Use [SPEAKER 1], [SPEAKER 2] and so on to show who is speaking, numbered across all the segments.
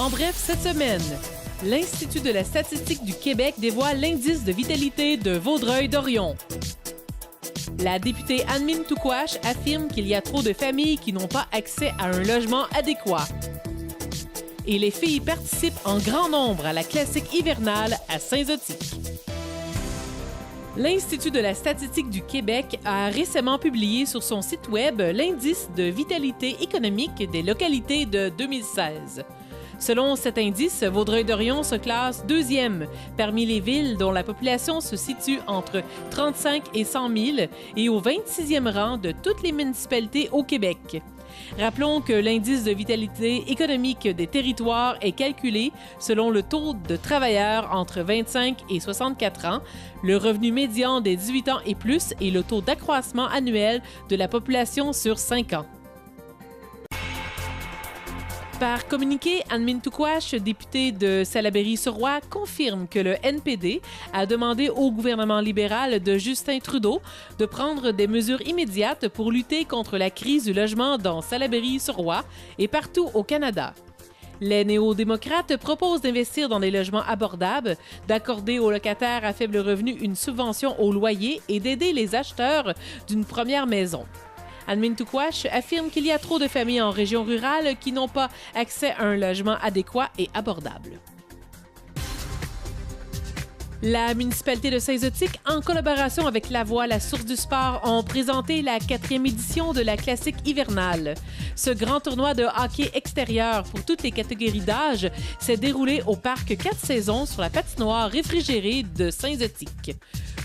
[SPEAKER 1] En bref, cette semaine, l'Institut de la statistique du Québec dévoile l'indice de vitalité de Vaudreuil-Dorion. La députée Anne-Mine Touquache affirme qu'il y a trop de familles qui n'ont pas accès à un logement adéquat. Et les filles participent en grand nombre à la classique hivernale à Saint-Zotique. L'Institut de la statistique du Québec a récemment publié sur son site web l'indice de vitalité économique des localités de 2016. Selon cet indice, Vaudreuil-Dorion se classe deuxième parmi les villes dont la population se situe entre 35 et 100 000 et au 26e rang de toutes les municipalités au Québec. Rappelons que l'indice de vitalité économique des territoires est calculé selon le taux de travailleurs entre 25 et 64 ans, le revenu médian des 18 ans et plus et le taux d'accroissement annuel de la population sur 5 ans. Par communiqué, Anne-Mine Touquache, députée de Salaberry-sur-Roi, confirme que le NPD a demandé au gouvernement libéral de Justin Trudeau de prendre des mesures immédiates pour lutter contre la crise du logement dans Salaberry-sur-Roi et partout au Canada. Les néo-démocrates proposent d'investir dans des logements abordables, d'accorder aux locataires à faible revenu une subvention au loyer et d'aider les acheteurs d'une première maison. Anne-Mine Touquache affirme qu'il y a trop de familles en région rurale qui n'ont pas accès à un logement adéquat et abordable. La municipalité de Saint-Zotique, en collaboration avec La Voix, la source du sport, ont présenté la 4e édition de la classique hivernale. Ce grand tournoi de hockey extérieur pour toutes les catégories d'âge s'est déroulé au parc 4 saisons sur la patinoire réfrigérée de Saint-Zotique.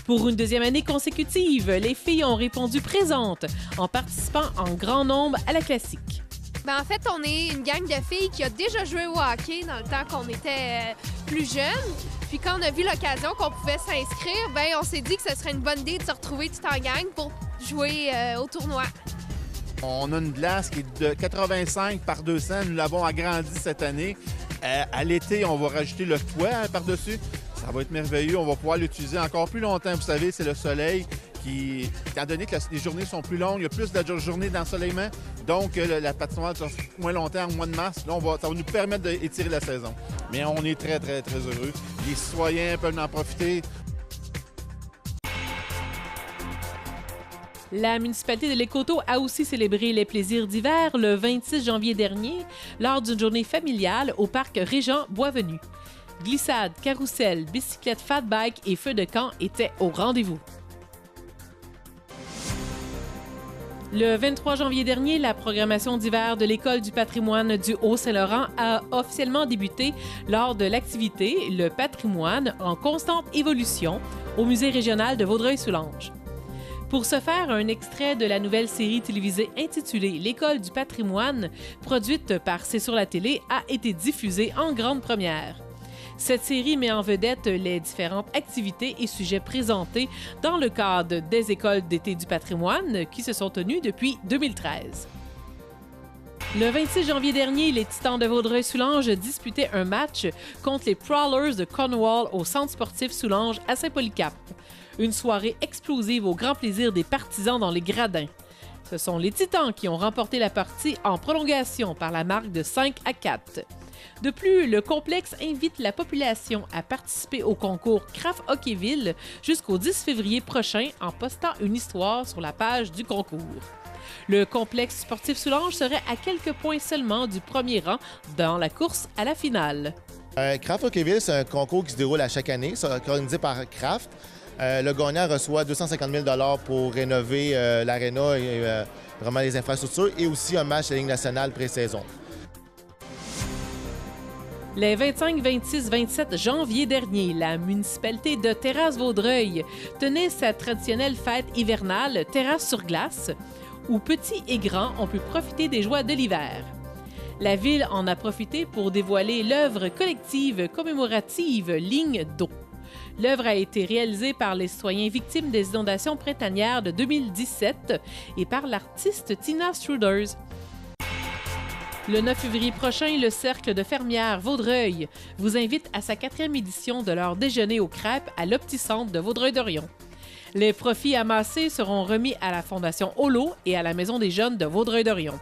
[SPEAKER 1] Pour une deuxième année consécutive, les filles ont répondu présentes en participant en grand nombre à la classique.
[SPEAKER 2] En fait, on est une gang de filles qui a déjà joué au hockey dans le temps qu'on était plus jeunes. Puis quand on a vu l'occasion qu'on pouvait s'inscrire, on s'est dit que ce serait une bonne idée de se retrouver tout en gang pour jouer au tournoi.
[SPEAKER 3] On a une glace qui est de 85 par 200. Nous l'avons agrandie cette année. À l'été, on va rajouter le toit par-dessus. Ça va être merveilleux. On va pouvoir l'utiliser encore plus longtemps. Vous savez, c'est le soleil qui, étant donné que les journées sont plus longues, il y a plus de journées d'ensoleillement. Donc, la patinoire sera moins longtemps, au mois de mars. Là, ça va nous permettre d'étirer la saison. Mais on est très, très, très heureux. Les citoyens peuvent en profiter.
[SPEAKER 1] La municipalité de Lécoto a aussi célébré les plaisirs d'hiver le 26 janvier dernier lors d'une journée familiale au parc Régent Boisvenu. Glissade, carrousel, bicyclette fat-bike et feux de camp étaient au rendez-vous. Le 23 janvier dernier, la programmation d'hiver de l'École du patrimoine du Haut-Saint-Laurent a officiellement débuté lors de l'activité Le patrimoine en constante évolution au Musée régional de Vaudreuil-Soulanges. Pour ce faire, un extrait de la nouvelle série télévisée intitulée L'École du patrimoine, produite par C'est sur la télé, a été diffusée en grande première. Cette série met en vedette les différentes activités et sujets présentés dans le cadre des écoles d'été du patrimoine qui se sont tenues depuis 2013. Le 26 janvier dernier, les Titans de Vaudreuil-Soulanges disputaient un match contre les Prowlers de Cornwall au Centre sportif Soulanges à Saint-Polycarpe. Une soirée explosive au grand plaisir des partisans dans les gradins. Ce sont les Titans qui ont remporté la partie en prolongation par la marque de 5-4. De plus, le complexe invite la population à participer au concours Craft Hockeyville jusqu'au 10 février prochain en postant une histoire sur la page du concours. Le complexe sportif Soulanges serait à quelques points seulement du premier rang dans la course à la finale.
[SPEAKER 4] Craft Hockeyville, c'est un concours qui se déroule à chaque année, c'est organisé par Craft. Le gagnant reçoit 250 000 $ pour rénover l'aréna et vraiment les infrastructures et aussi un match de la Ligue nationale pré-saison.
[SPEAKER 1] Les 25, 26, 27 janvier dernier, la municipalité de Terrasse-Vaudreuil tenait sa traditionnelle fête hivernale Terrasse sur glace, où petits et grands ont pu profiter des joies de l'hiver. La ville en a profité pour dévoiler l'œuvre collective commémorative Ligne d'eau. L'œuvre a été réalisée par les citoyens victimes des inondations printanières de 2017 et par l'artiste Tina Struders. Le 9 février prochain, le Cercle de fermières Vaudreuil vous invite à sa 4e édition de leur déjeuner aux crêpes à l'Opticentre de Vaudreuil-Dorion. Les profits amassés seront remis à la Fondation Holo et à la Maison des jeunes de Vaudreuil-Dorion.